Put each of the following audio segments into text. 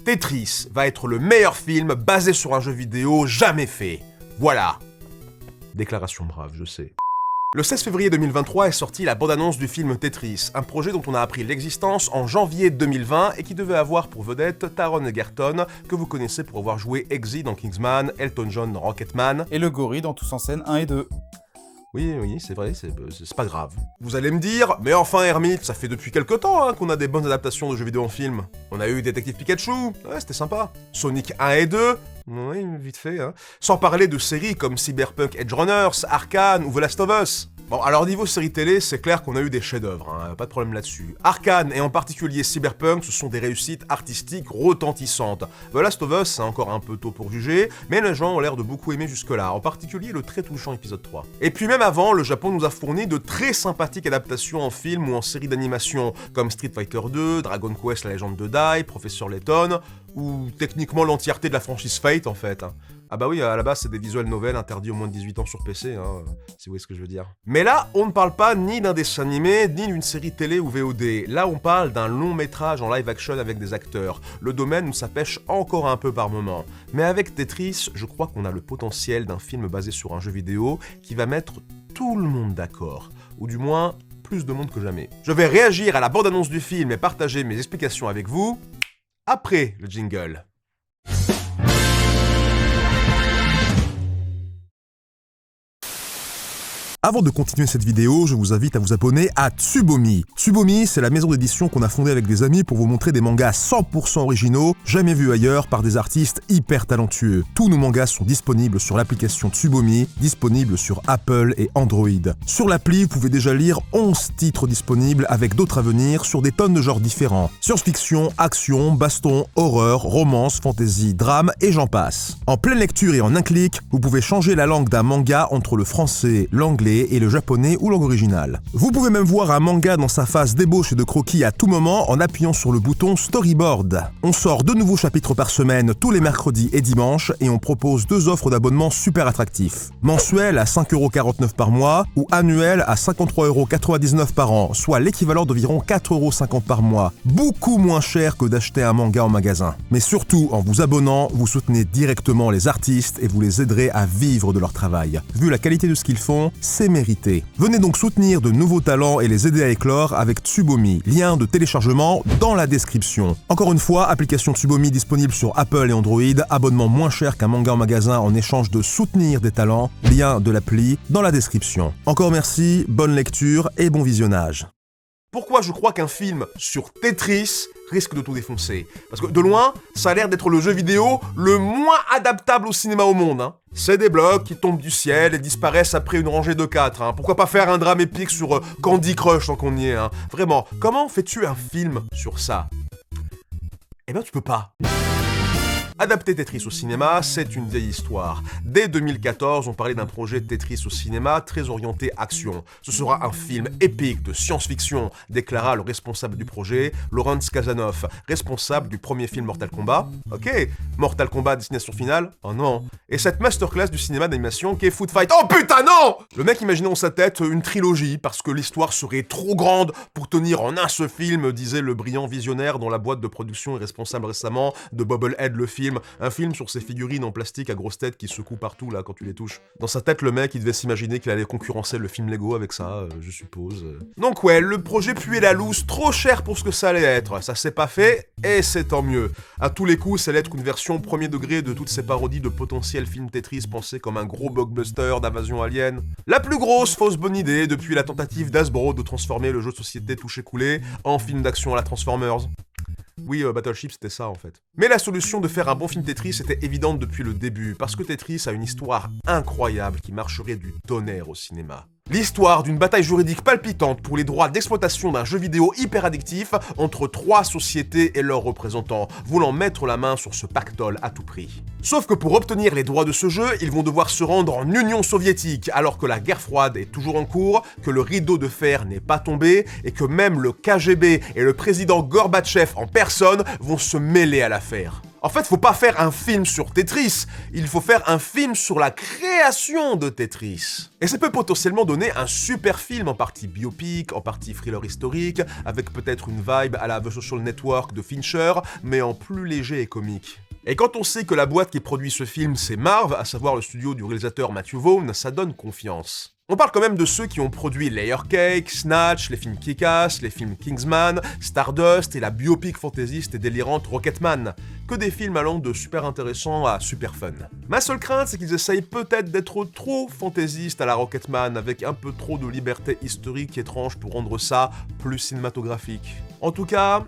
Tetris va être le meilleur film basé sur un jeu vidéo jamais fait. Voilà. Déclaration brave, je sais. Le 16 février 2023 est sortie la bande-annonce du film Tetris, un projet dont on a appris l'existence en janvier 2020 et qui devait avoir pour vedette Taron Egerton, que vous connaissez pour avoir joué Eggsy dans Kingsman, Elton John dans Rocketman, et le gorille dans Tous en scène 1 et 2. Oui, c'est vrai, c'est pas grave. Vous allez me dire, mais enfin Hermite, ça fait depuis quelque temps qu'on a des bonnes adaptations de jeux vidéo en film. On a eu Détective Pikachu, ouais c'était sympa. Sonic 1 et 2, oui vite fait. Sans parler de séries comme Cyberpunk Edge Runners, Arcane ou The Last of Us. Bon, alors niveau série télé, c'est clair qu'on a eu des chefs-d'œuvre, pas de problème là-dessus. Arcane et en particulier Cyberpunk, ce sont des réussites artistiques retentissantes. The Last of Us, c'est encore un peu tôt pour juger, mais les gens ont l'air de beaucoup aimer jusque-là, en particulier le très touchant épisode 3. Et puis même avant, le Japon nous a fourni de très sympathiques adaptations en film ou en série d'animation, comme Street Fighter 2, Dragon Quest La Légende de Dai, Professeur Layton, ou techniquement l'entièreté de la franchise Fate en fait. Ah bah oui, à la base c'est des visual novels interdits aux moins de 18 ans sur PC, si vous voyez ce que je veux dire. Mais là, on ne parle pas ni d'un dessin animé, ni d'une série télé ou VOD. Là, on parle d'un long métrage en live action avec des acteurs. Le domaine où ça pêche encore un peu par moment. Mais avec Tetris, je crois qu'on a le potentiel d'un film basé sur un jeu vidéo qui va mettre tout le monde d'accord. Ou du moins, plus de monde que jamais. Je vais réagir à la bande-annonce du film et partager mes explications avec vous après le jingle. Avant de continuer cette vidéo, je vous invite à vous abonner à Tsubomi. Tsubomi, c'est la maison d'édition qu'on a fondée avec des amis pour vous montrer des mangas 100% originaux, jamais vus ailleurs par des artistes hyper talentueux. Tous nos mangas sont disponibles sur l'application Tsubomi, disponible sur Apple et Android. Sur l'appli, vous pouvez déjà lire 11 titres disponibles avec d'autres à venir sur des tonnes de genres différents. Science-fiction, action, baston, horreur, romance, fantasy, drame et j'en passe. En pleine lecture et en un clic, vous pouvez changer la langue d'un manga entre le français, l'anglais et le japonais ou langue originale. Vous pouvez même voir un manga dans sa phase d'ébauche et de croquis à tout moment en appuyant sur le bouton Storyboard. On sort 2 nouveaux chapitres par semaine tous les mercredis et dimanches et on propose 2 offres d'abonnement super attractifs. Mensuel à 5,49€ par mois ou annuel à 53,99€ par an, soit l'équivalent d'environ 4,50€ par mois. Beaucoup moins cher que d'acheter un manga en magasin. Mais surtout, en vous abonnant, vous soutenez directement les artistes et vous les aiderez à vivre de leur travail. Vu la qualité de ce qu'ils font, c'est mérité. Venez donc soutenir de nouveaux talents et les aider à éclore avec Tsubomi. Lien de téléchargement dans la description. Encore une fois, application Tsubomi disponible sur Apple et Android, abonnement moins cher qu'un manga en magasin en échange de soutenir des talents. Lien de l'appli dans la description. Encore merci, bonne lecture et bon visionnage. Pourquoi je crois qu'un film sur Tetris risque de tout défoncer? Parce que de loin, ça a l'air d'être le jeu vidéo le moins adaptable au cinéma au monde. C'est des blocs qui tombent du ciel et disparaissent après une rangée de 4. Pourquoi pas faire un drame épique sur Candy Crush tant qu'on y est. Vraiment, comment fais-tu un film sur ça? Eh ben tu peux pas. Adapter Tetris au cinéma, c'est une vieille histoire. Dès 2014, on parlait d'un projet Tetris au cinéma très orienté action. Ce sera un film épique de science-fiction, déclara le responsable du projet, Lawrence Kasanoff, responsable du premier film Mortal Kombat. Ok, Mortal Kombat Destination Finale? Oh non. Et cette masterclass du cinéma d'animation qui est Foot Fight. Oh putain non! Le mec imaginait dans sa tête une trilogie parce que l'histoire serait trop grande pour tenir en un seul film, disait le brillant visionnaire dont la boîte de production est responsable récemment de Bobblehead le film. Un film sur ces figurines en plastique à grosse tête qui secouent partout là quand tu les touches. Dans sa tête, le mec, il devait s'imaginer qu'il allait concurrencer le film Lego avec ça, je suppose. Donc ouais, le projet puait la loose, trop cher pour ce que ça allait être. Ça s'est pas fait, et c'est tant mieux. À tous les coups, ça allait être une version premier degré de toutes ces parodies de potentiels films Tetris pensés comme un gros blockbuster d'invasion alien. La plus grosse fausse bonne idée depuis la tentative d'Hasbro de transformer le jeu de société touché-coulé en film d'action à la Transformers. Oui, Battleship, c'était ça en fait. Mais la solution de faire un bon film Tetris était évidente depuis le début, parce que Tetris a une histoire incroyable qui marcherait du tonnerre au cinéma. L'histoire d'une bataille juridique palpitante pour les droits d'exploitation d'un jeu vidéo hyper addictif entre 3 sociétés et leurs représentants, voulant mettre la main sur ce pactole à tout prix. Sauf que pour obtenir les droits de ce jeu, ils vont devoir se rendre en Union soviétique, alors que la guerre froide est toujours en cours, que le rideau de fer n'est pas tombé, et que même le KGB et le président Gorbatchev en personne vont se mêler à l'affaire. En fait, faut pas faire un film sur Tetris, il faut faire un film sur la création de Tetris. Et ça peut potentiellement donner un super film, en partie biopic, en partie thriller historique, avec peut-être une vibe à la The Social Network de Fincher, mais en plus léger et comique. Et quand on sait que la boîte qui produit ce film, c'est Marv, à savoir le studio du réalisateur Matthew Vaughn, ça donne confiance. On parle quand même de ceux qui ont produit Layer Cake, Snatch, les films Kick-Ass, les films Kingsman, Stardust et la biopic fantaisiste et délirante Rocketman. Que des films allant de super intéressants à super fun. Ma seule crainte, c'est qu'ils essayent peut-être d'être trop fantaisistes à la Rocketman, avec un peu trop de liberté historique étrange pour rendre ça plus cinématographique. En tout cas,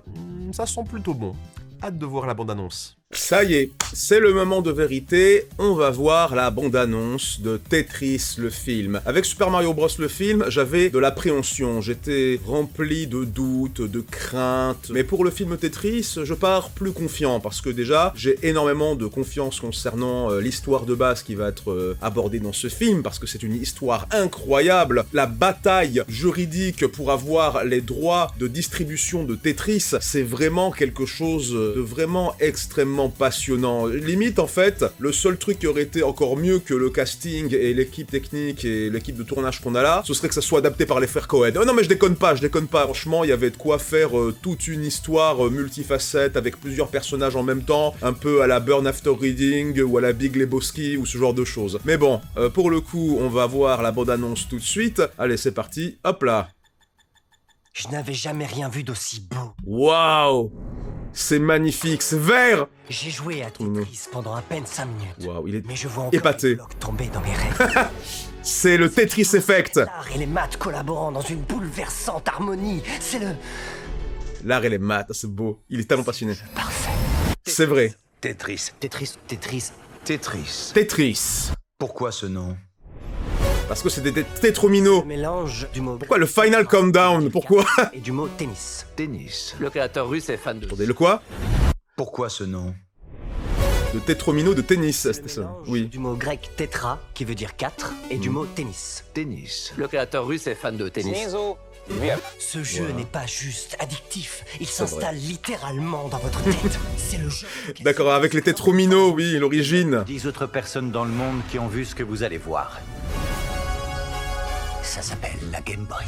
ça sent plutôt bon. Hâte de voir la bande-annonce. Ça y est, c'est le moment de vérité, on va voir la bande-annonce de Tetris le film. Avec Super Mario Bros le film, j'avais de l'appréhension, j'étais rempli de doutes, de craintes, mais pour le film Tetris, je pars plus confiant, parce que déjà, j'ai énormément de confiance concernant l'histoire de base qui va être abordée dans ce film, parce que c'est une histoire incroyable, la bataille juridique pour avoir les droits de distribution de Tetris, c'est vraiment quelque chose de vraiment extrêmement passionnant. Limite, en fait, le seul truc qui aurait été encore mieux que le casting et l'équipe technique et l'équipe de tournage qu'on a là, ce serait que ça soit adapté par les frères Cohen. Oh non, mais je déconne pas. Franchement, il y avait de quoi faire toute une histoire multifacette avec plusieurs personnages en même temps, un peu à la Burn After Reading ou à la Big Lebowski ou ce genre de choses. Mais bon, pour le coup, on va voir la bande-annonce tout de suite. Allez, c'est parti. Hop là. Je n'avais jamais rien vu d'aussi beau. Waouh! C'est magnifique, c'est vert! J'ai joué à Tetris pendant à peine 5 minutes. Waouh, il est mais je vois encore épaté. les blocs tomber dans mes rêves. C'est le Tetris Effect! L'art et les maths collaborant dans une bouleversante harmonie. C'est le... L'art et les maths, c'est beau. Il est tellement passionné. Parfait. C'est vrai. Tetris. Tetris. Tetris. Pourquoi ce nom? Parce que c'est des tétromino. Le mélange du mot... Pourquoi le Final Countdown? Pourquoi? Et du mot tennis. Tennis. Le créateur russe est fan de... Attendez, le quoi? Pourquoi ce nom? De tétromino de tennis, Le c'était ça. mélange Oui. du mot grec tétra, qui veut dire 4, et du mot tennis. Tennis. Le créateur russe est fan de tennis. Ce jeu Voilà. n'est pas juste addictif, il C'est vrai. s'installe littéralement dans votre tête. C'est le jeu. D'accord, avec les tétromino, oui, l'origine. 10 autres personnes dans le monde qui ont vu ce que vous allez voir. Ça s'appelle la Game Boy.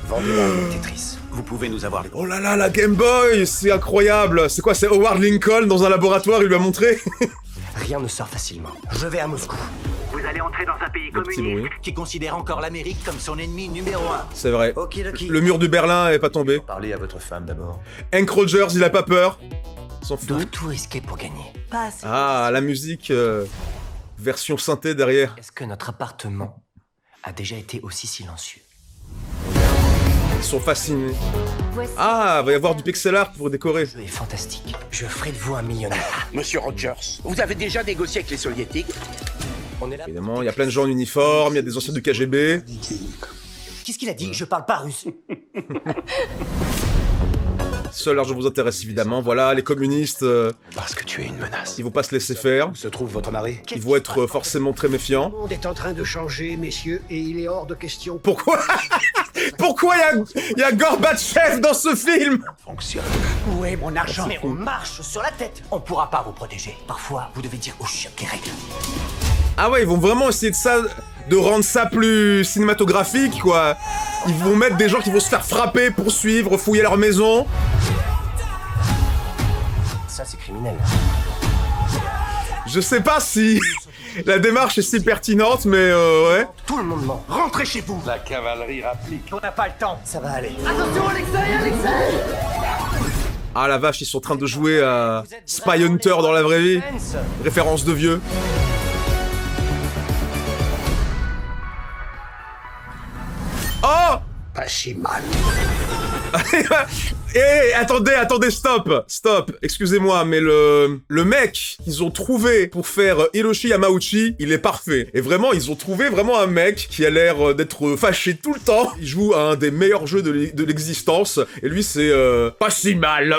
Vendez-la avec Tetris. Vous pouvez nous avoir les... Oh là là, la Game Boy, c'est incroyable. C'est quoi, c'est Howard Lincoln dans un laboratoire, il lui a montré? Rien ne sort facilement. Je vais à Moscou. Vous allez entrer dans un pays Le petit communiste bruit. qui considère encore l'Amérique comme son ennemi numéro 1. C'est vrai. Okidoki. Le mur du Berlin est pas tombé. Parlez à votre femme d'abord. Hank Rogers, il a pas peur. Il s'en Ils doivent fout. tout risquer pour gagner. Pas assez. Ah, la musique version synthé derrière. Est-ce que notre appartement a déjà été aussi silencieux? Ils sont fascinés. Ah, va y avoir du pixel art pour décorer. Le jeu est fantastique. Je ferai de vous un millionnaire. Monsieur Rogers, vous avez déjà négocié avec les soviétiques? On est là. Évidemment, il y a plein de gens en uniforme, il y a des anciens du KGB. Qu'est-ce qu'il a dit? Je parle pas russe. Seul l'argent vous intéresse évidemment. Voilà, les communistes, Parce que tu es une menace. ils vont pas se laisser faire. Où se trouve votre mari? Ils vont être forcément très méfiants. Le monde est en train de changer, messieurs, et il est hors de question. Pourquoi Pourquoi il y a Gorbatchev dans ce film? Fonctionne. Où est mon argent? Mais on marche sur la tête. On pourra pas vous protéger. Parfois, vous devez dire au chiottes les règles. Ah ouais, ils vont vraiment essayer de rendre ça plus cinématographique, quoi. Ils vont mettre des gens qui vont se faire frapper, poursuivre, fouiller leur maison. Ça, c'est criminel. Je sais pas si la démarche est si pertinente, mais ouais. Tout le monde ment. Rentrez chez vous! La cavalerie rapplique. On n'a pas le temps! Ça va aller. Ah la vache, ils sont en train de jouer à Spy Hunter dans la vraie vie. Référence de vieux. Oh! Pas si mal. Eh, attendez, stop, excusez-moi, mais le mec qu'ils ont trouvé pour faire Hiroshi Yamauchi, il est parfait. Et vraiment, ils ont trouvé vraiment un mec qui a l'air d'être fâché tout le temps. Il joue à un des meilleurs jeux de l'existence, et lui, c'est pas si mal,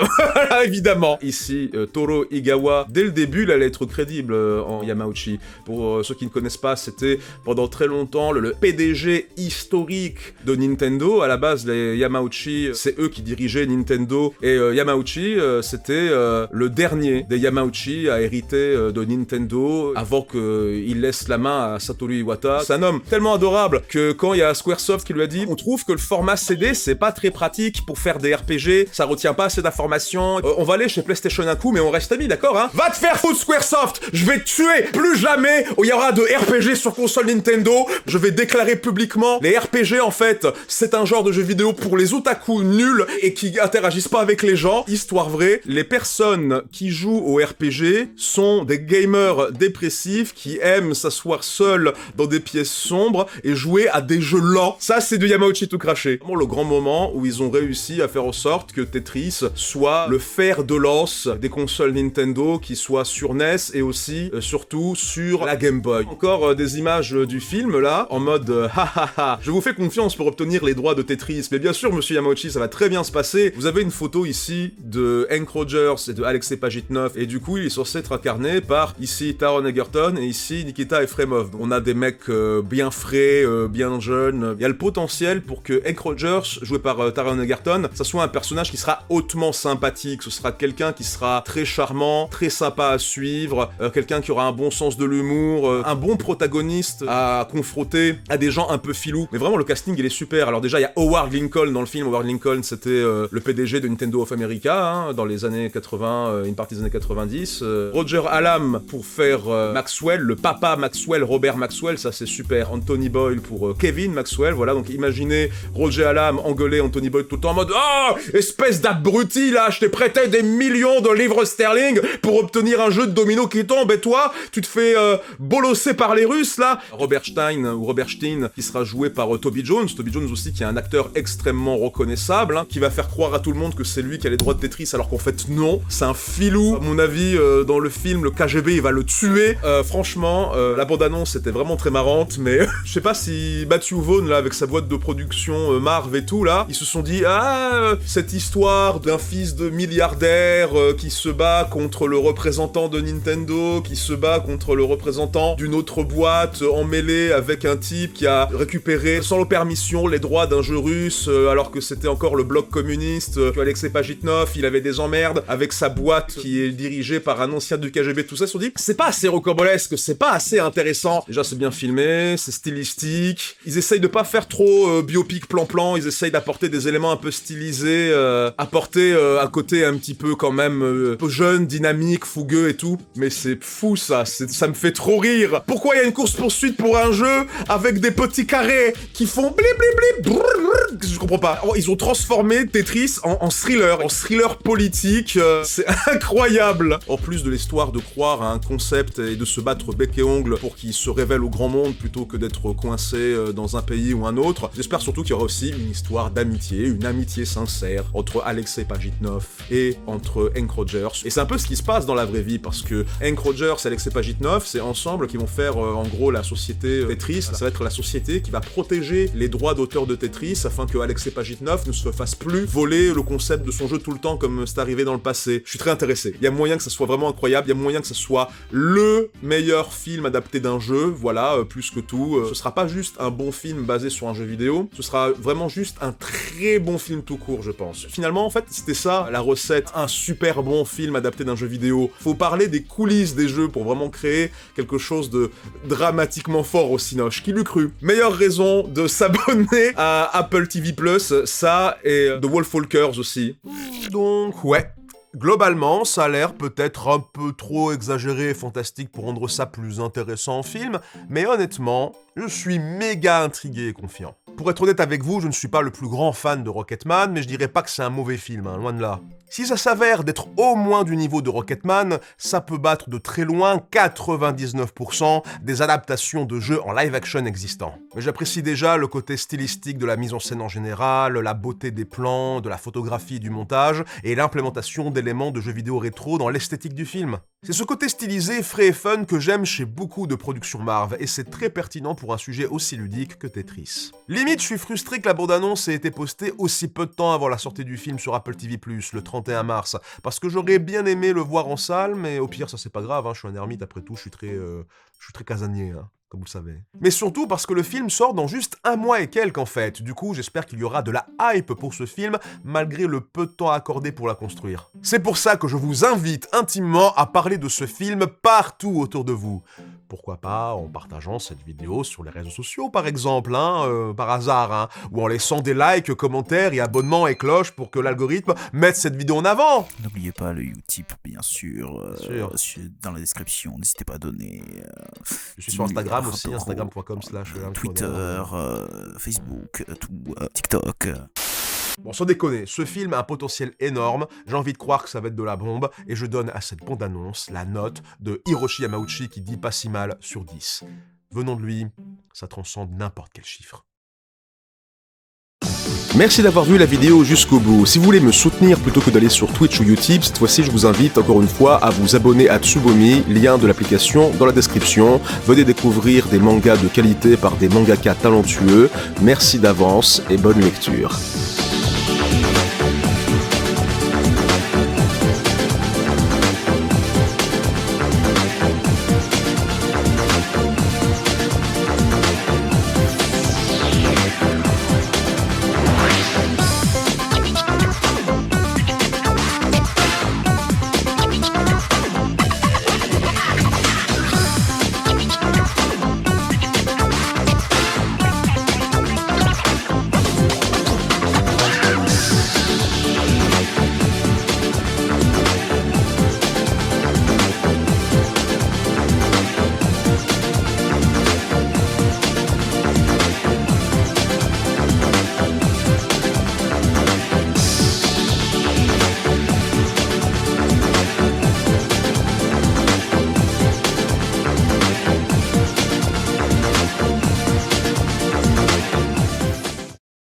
évidemment. Ici, Toro Igawa, dès le début, il allait être crédible en Yamauchi. Pour ceux qui ne connaissent pas, c'était pendant très longtemps le PDG historique de Nintendo. À la base, les Yamauchi, c'est eux qui dirigeaient Nintendo Nintendo et Yamauchi, c'était le dernier des Yamauchi à hériter de Nintendo avant qu'il laisse la main à Satoru Iwata. C'est un homme tellement adorable que quand il y a Squaresoft qui lui a dit on trouve que le format CD c'est pas très pratique pour faire des RPG, ça retient pas assez d'informations, on va aller chez PlayStation un coup mais on reste amis, d'accord hein? Va te faire foutre Squaresoft, je vais te tuer, plus jamais il y aura de RPG sur console Nintendo, je vais déclarer publiquement les RPG en fait c'est un genre de jeu vidéo pour les otaku nuls et qui interagissent pas avec les gens. Histoire vraie, les personnes qui jouent au RPG sont des gamers dépressifs qui aiment s'asseoir seuls dans des pièces sombres et jouer à des jeux lents. Ça c'est du Yamauchi tout craché. Vraiment le grand moment où ils ont réussi à faire en sorte que Tetris soit le fer de lance des consoles Nintendo, qui soit sur NES et aussi surtout sur la Game Boy. Encore des images du film là, en mode hahaha, je vous fais confiance pour obtenir les droits de Tetris. Mais bien sûr, monsieur Yamauchi, ça va très bien se passer. Vous avez une photo ici de Hank Rogers et de Alexei Pajitnov, et du coup, il est censé être incarné par ici Taron Egerton et ici Nikita Efremov. Donc, on a des mecs bien frais, bien jeunes. Il y a le potentiel pour que Hank Rogers, joué par Taron Egerton, ça soit un personnage qui sera hautement sympathique. Ce sera quelqu'un qui sera très charmant, très sympa à suivre, quelqu'un qui aura un bon sens de l'humour, un bon protagoniste à confronter à des gens un peu filous. Mais vraiment, le casting, il est super. Alors déjà, il y a Howard Lincoln dans le film. Howard Lincoln, c'était le PDG de Nintendo of America, hein, dans les années 80, une partie des années 90. Roger Allam pour faire Maxwell, le papa Maxwell, Robert Maxwell, ça c'est super. Anthony Boyle pour Kevin Maxwell, voilà. Donc imaginez Roger Allam engueuler Anthony Boyle tout le temps en mode « Oh, espèce d'abruti, là, je t'ai prêté des millions de livres sterling pour obtenir un jeu de domino qui tombe, et toi, tu te fais bolosser par les Russes, là !» Robert Stein, qui sera joué par Toby Jones aussi, qui est un acteur extrêmement reconnaissable, hein, qui va faire croire à tout le monde que c'est lui qui a les droits de Tetris, alors qu'en fait non, c'est un filou. À mon avis, dans le film, le KGB, il va le tuer. Franchement, la bande-annonce était vraiment très marrante, mais je sais pas si Matthew Vaughn, là, avec sa boîte de production Marv et tout, là, ils se sont dit, cette histoire d'un fils de milliardaire qui se bat contre le représentant de Nintendo, qui se bat contre le représentant d'une autre boîte, emmêlé avec un type qui a récupéré, sans leur permission, les droits d'un jeu russe, alors que c'était encore le bloc communiste, que Alexei Pajitnov, il avait des emmerdes avec sa boîte qui est dirigée par un ancien du KGB, tout ça, ils se sont dit, c'est pas assez rocambolesque, c'est pas assez intéressant. Déjà, c'est bien filmé, c'est stylistique, ils essayent de pas faire trop biopic plan-plan, ils essayent d'apporter des éléments un peu stylisés, apporter un côté un petit peu quand même peu jeune, dynamique, fougueux et tout, mais c'est fou ça me fait trop rire. Pourquoi il y a une course-poursuite pour un jeu avec des petits carrés qui font blip blip blip, je comprends pas. Ils ont transformé Tetris en thriller politique, c'est incroyable. En plus de l'histoire de croire à un concept et de se battre bec et ongle pour qu'il se révèle au grand monde plutôt que d'être coincé dans un pays ou un autre, j'espère surtout qu'il y aura aussi une histoire d'amitié, une amitié sincère entre Alexei Pajitnov et entre Hank Rogers. Et c'est un peu ce qui se passe dans la vraie vie, parce que Hank Rogers et Alexei Pajitnov, c'est ensemble qui vont faire en gros la société Tetris. Ça va être la société qui va protéger les droits d'auteur de Tetris afin que Alexei Pajitnov ne se fasse plus voler le concept de son jeu tout le temps comme c'est arrivé dans le passé. Je suis très intéressé. Il y a moyen que ça soit vraiment incroyable, il y a moyen que ça soit le meilleur film adapté d'un jeu, voilà, plus que tout. Ce sera pas juste un bon film basé sur un jeu vidéo, ce sera vraiment juste un très bon film tout court, je pense. Finalement, en fait, c'était ça, la recette, un super bon film adapté d'un jeu vidéo. Faut parler des coulisses des jeux pour vraiment créer quelque chose de dramatiquement fort au cinoche. Qui l'eût cru? Meilleure raison de s'abonner à Apple TV+, ça, et The Wolfwalkers aussi. Donc, ouais. Globalement, ça a l'air peut-être un peu trop exagéré et fantastique pour rendre ça plus intéressant en film, mais honnêtement, je suis méga intrigué et confiant. Pour être honnête avec vous, je ne suis pas le plus grand fan de Rocketman, mais je dirais pas que c'est un mauvais film, hein, loin de là. Si ça s'avère d'être au moins du niveau de Rocketman, ça peut battre de très loin 99% des adaptations de jeux en live-action existants. Mais j'apprécie déjà le côté stylistique de la mise en scène en général, la beauté des plans, de la photographie et du montage, et l'implémentation d'éléments de jeux vidéo rétro dans l'esthétique du film. C'est ce côté stylisé, frais et fun que j'aime chez beaucoup de productions Marvel, et c'est très pertinent pour un sujet aussi ludique que Tetris. Limite, je suis frustré que la bande-annonce ait été postée aussi peu de temps avant la sortie du film sur Apple TV+, le 31 mars, parce que j'aurais bien aimé le voir en salle, mais au pire, ça c'est pas grave, hein, je suis un ermite après tout, je suis très casanier. Hein. comme vous le savez. Mais surtout parce que le film sort dans juste un mois et quelques en fait. Du coup, j'espère qu'il y aura de la hype pour ce film, malgré le peu de temps accordé pour la construire. C'est pour ça que je vous invite intimement à parler de ce film partout autour de vous. Pourquoi pas en partageant cette vidéo sur les réseaux sociaux par exemple, par hasard, ou en laissant des likes, commentaires et abonnements et cloches pour que l'algorithme mette cette vidéo en avant. N'oubliez pas le Utip, bien sûr, dans la description, n'hésitez pas à donner. Je suis sur Instagram aussi, instagram.com/. Twitter, Facebook, tout, TikTok. Bon, sans déconner, ce film a un potentiel énorme, j'ai envie de croire que ça va être de la bombe, et je donne à cette bande-annonce la note de Hiroshi Yamauchi qui dit pas si mal sur 10. Venant de lui, ça transcende n'importe quel chiffre. Merci d'avoir vu la vidéo jusqu'au bout. Si vous voulez me soutenir plutôt que d'aller sur Twitch ou YouTube, cette fois-ci je vous invite encore une fois à vous abonner à Tsubomi, lien de l'application dans la description. Venez découvrir des mangas de qualité par des mangaka talentueux. Merci d'avance et bonne lecture.